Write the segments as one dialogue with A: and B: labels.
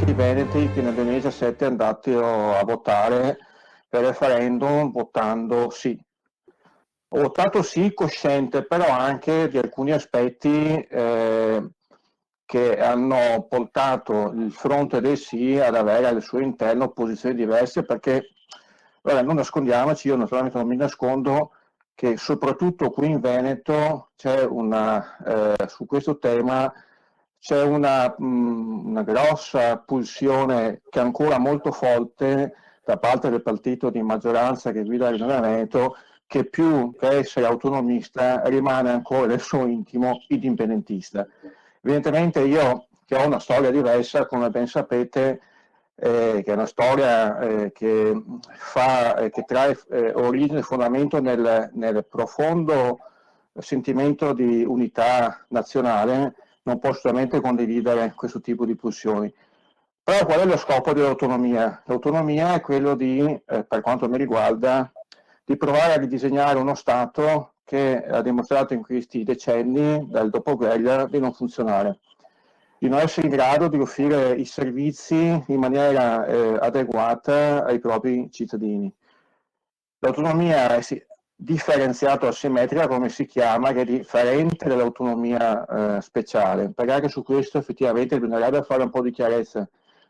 A: tanti veneti che nel 2017 andarono a votare per il referendum votando sì. Ho votato sì cosciente, però anche di alcuni aspetti che hanno portato il fronte del sì ad avere al suo interno posizioni diverse, perché non nascondiamoci, io naturalmente non mi nascondo che soprattutto qui in Veneto c'è su questo tema c'è una grossa pulsione che è ancora molto forte da parte del partito di maggioranza che guida il Regione Veneto, che più che essere autonomista rimane ancora nel suo intimo indipendentista. Evidentemente io, che ho una storia diversa, come ben sapete, che è una storia che trae origine e fondamento nel profondo sentimento di unità nazionale, non posso solamente condividere questo tipo di pulsioni. Però qual è lo scopo dell'autonomia? L'autonomia è quello di, per quanto mi riguarda, di provare a ridisegnare uno Stato che ha dimostrato in questi decenni, dal dopoguerra, di non funzionare, di non essere in grado di offrire i servizi in maniera adeguata ai propri cittadini. L'autonomia è differenziata o asimmetrica, come si chiama, che è differente dall'autonomia speciale, perché anche su questo effettivamente bisognerebbe fare un po' di chiarezza,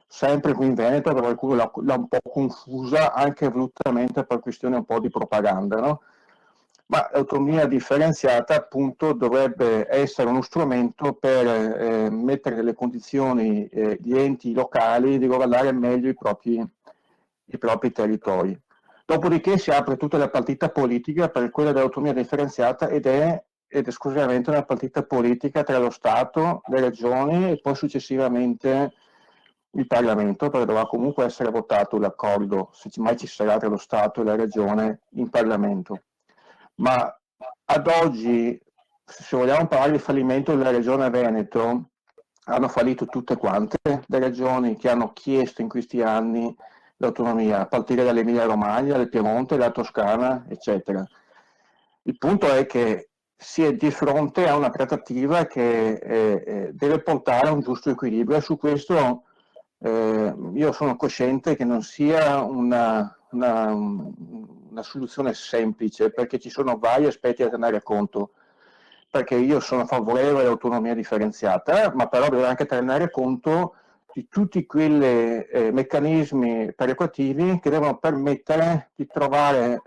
A: sempre qui in Veneto, perché qualcuno l'ha un po' confusa, anche volutamente per questione un po' di propaganda, no? Ma l'autonomia differenziata appunto dovrebbe essere uno strumento per mettere nelle condizioni gli enti locali di governare meglio i propri territori. Dopodiché si apre tutta la partita politica per quella dell'autonomia differenziata ed è esclusivamente una partita politica tra lo Stato, le regioni e poi successivamente il Parlamento, perché dovrà comunque essere votato l'accordo, se mai ci sarà tra lo Stato e la regione, in Parlamento. Ma ad oggi, se vogliamo parlare di fallimento della regione Veneto, hanno fallito tutte quante le regioni che hanno chiesto in questi anni l'autonomia, a partire dall'Emilia Romagna, dal Piemonte, dalla Toscana, eccetera. Il punto è che si è di fronte a una trattativa che deve portare a un giusto equilibrio, e su questo io sono cosciente che non sia una soluzione semplice, perché ci sono vari aspetti da tenere conto, perché io sono favorevole all'autonomia differenziata, ma però devo anche tenere conto di tutti quei meccanismi perequativi che devono permettere di trovare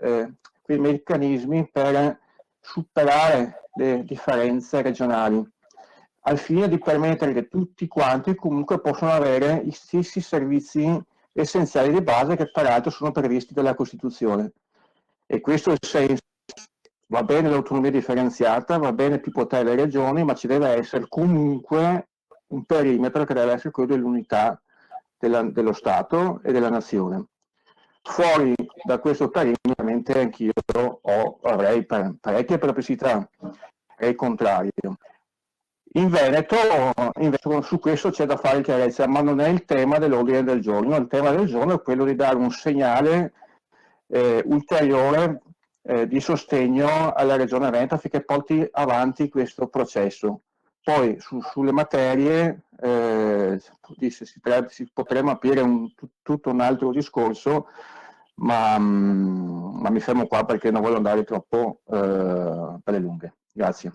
A: quei meccanismi per superare le differenze regionali, al fine di permettere che tutti quanti comunque possano avere gli stessi servizi essenziali di base che peraltro sono previsti dalla Costituzione. E questo è il senso. Va bene l'autonomia differenziata, va bene più potere alle regioni, ma ci deve essere comunque un perimetro che deve essere quello dell'unità dello Stato e della nazione. Fuori da questo perimetro, ovviamente anch'io avrei parecchie perplessità, è il contrario. In Veneto su questo c'è da fare chiarezza, ma non è il tema dell'ordine del giorno. Il tema del giorno è quello di dare un segnale ulteriore di sostegno alla Regione Veneto affinché porti avanti questo processo. Poi sulle materie si potremmo aprire tutto un altro discorso, ma mi fermo qua perché non voglio andare troppo per le lunghe. Grazie.